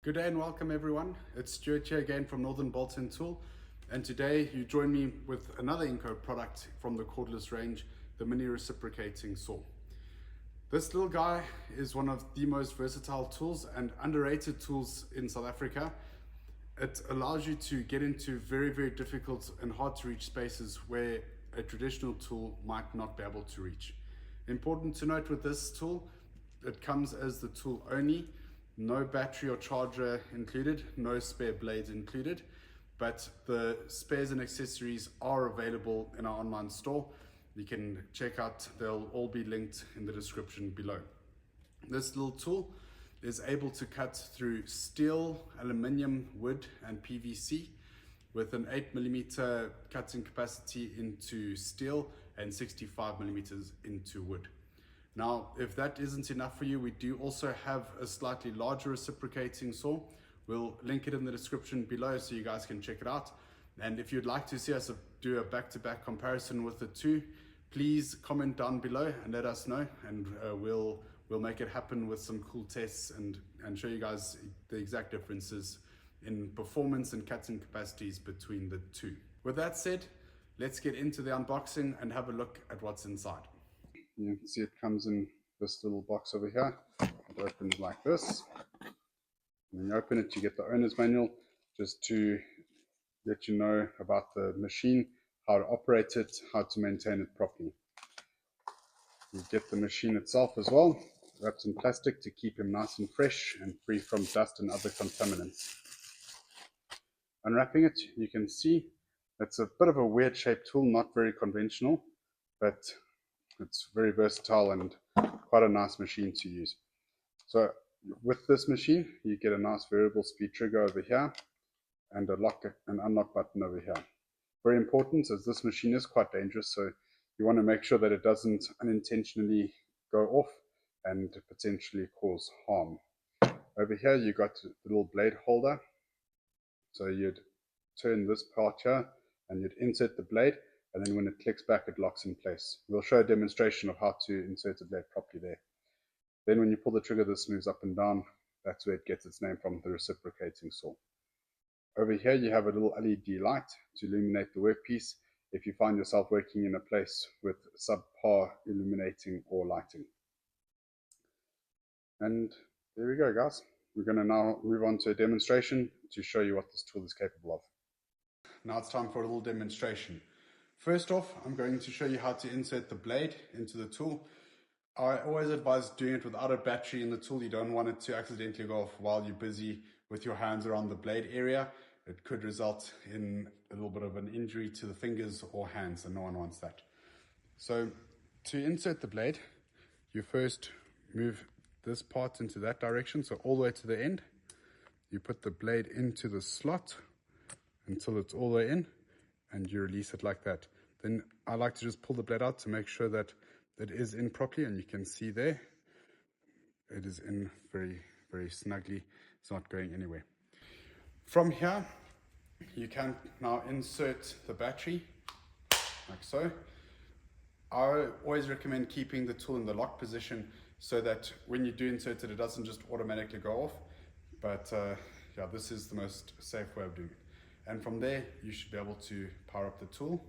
Good day and welcome everyone. It's Stuart here again from Northern Bolt & Tool, and today you join me with another Ingco product from the cordless range, the mini reciprocating saw. This little guy is one of the most versatile tools and underrated tools in South Africa. It allows you to get into very difficult and hard to reach spaces where a traditional tool might not be able to reach. Important to note with this tool, it comes as the tool only. No battery or charger included, no spare blades included, but the spares and accessories are available in our online store. You can check out, they'll all be linked in the description below. This little tool is able to cut through steel, aluminium, wood and PVC with an 8mm cutting capacity into steel and 65mm into wood. Now, if that isn't enough for you, we do also have a slightly larger reciprocating saw. We'll link it in the description below so you guys can check it out. And if you'd like to see us do a back-to-back comparison with the two, please comment down below and let us know, and we'll make it happen with some cool tests and show you guys the exact differences in performance and cutting capacities between the two. With that said, let's get into the unboxing and have a look at what's inside. You can see it comes in this little box over here. It opens like this. When you open it, you get the owner's manual just to let you know about the machine, how to operate it, how to maintain it properly. You get the machine itself as well, wrapped in plastic to keep him nice and fresh and free from dust and other contaminants. Unwrapping it, you can see it's a bit of a weird shaped tool, not very conventional, but it's very versatile and quite a nice machine to use. So with this machine, you get a nice variable speed trigger over here and a lock and unlock button over here. Very important, as this machine is quite dangerous, so you want to make sure that it doesn't unintentionally go off and potentially cause harm. Over here, you got the little blade holder. So you'd turn this part here and you'd insert the blade, and then when it clicks back, it locks in place. We'll show a demonstration of how to insert the blade properly there. Then when you pull the trigger, this moves up and down. That's where it gets its name from, the reciprocating saw. Over here, you have a little LED light to illuminate the workpiece if you find yourself working in a place with subpar illuminating or lighting. And there we go, guys. We're going to now move on to a demonstration to show you what this tool is capable of. Now it's time for a little demonstration. First off, I'm going to show you how to insert the blade into the tool. I always advise doing it without a battery in the tool. You don't want it to accidentally go off while you're busy with your hands around the blade area. It could result in a little bit of an injury to the fingers or hands, and no one wants that. So to insert the blade, you first move this part into that direction, so all the way to the end. You put the blade into the slot until it's all the way in, and you release it like that. Then I like to just pull the blade out to make sure that it is in properly, and you can see there, it is in very snugly. It's not going anywhere. From here, you can now insert the battery, like so. I always recommend keeping the tool in the lock position so that when you do insert it, it doesn't just automatically go off. But yeah, this is the most safe way of doing it. And from there, you should be able to power up the tool.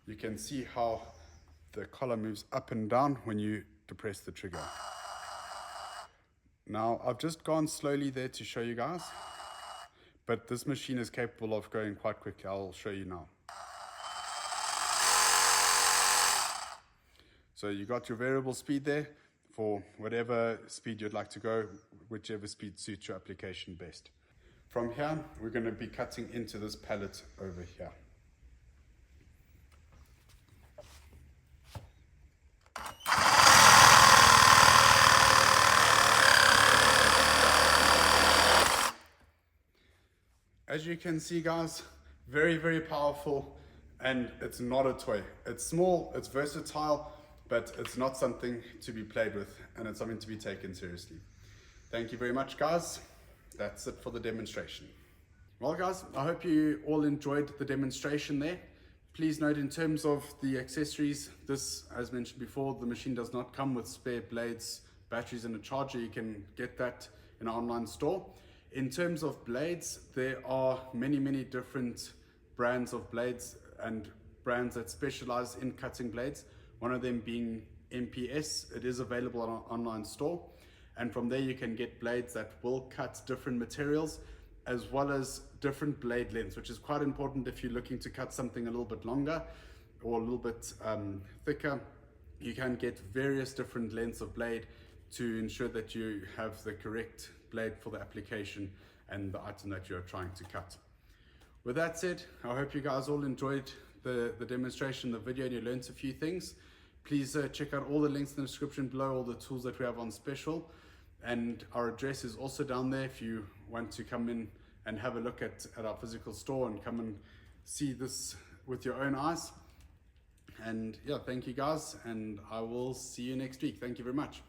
You can see how the collar moves up and down when you depress the trigger. Now, I've just gone slowly there to show you guys, but this machine is capable of going quite quickly. I'll show you now. So you got your variable speed there for whatever speed you'd like to go, whichever speed suits your application best. From here, we're going to be cutting into this pallet over here. As you can see, guys, very powerful, and it's not a toy. It's small, it's versatile, but it's not something to be played with, and it's something to be taken seriously. Thank you very much, guys. That's it for the demonstration. Well, guys, I hope you all enjoyed the demonstration there. Please note, in terms of the accessories, this, as mentioned before, the machine does not come with spare blades, batteries and a charger. You can get that in our online store. In terms of blades, there are many different brands of blades and brands that specialize in cutting blades, one of them being MPS. It is available on our online store, and from there you can get blades that will cut different materials as well as different blade lengths, which is quite important if you're looking to cut something a little bit longer or a little bit thicker. You can get various different lengths of blade to ensure that you have the correct blade for the application and the item that you're trying to cut. With that said, I hope you guys all enjoyed the demonstration, the video, and you learned a few things. Please check out all the links in the description below, all the tools that we have on special, and our address is also down there if you want to come in and have a look at our physical store and come and see this with your own eyes. And yeah, thank you guys, and I will see you next week. Thank you very much.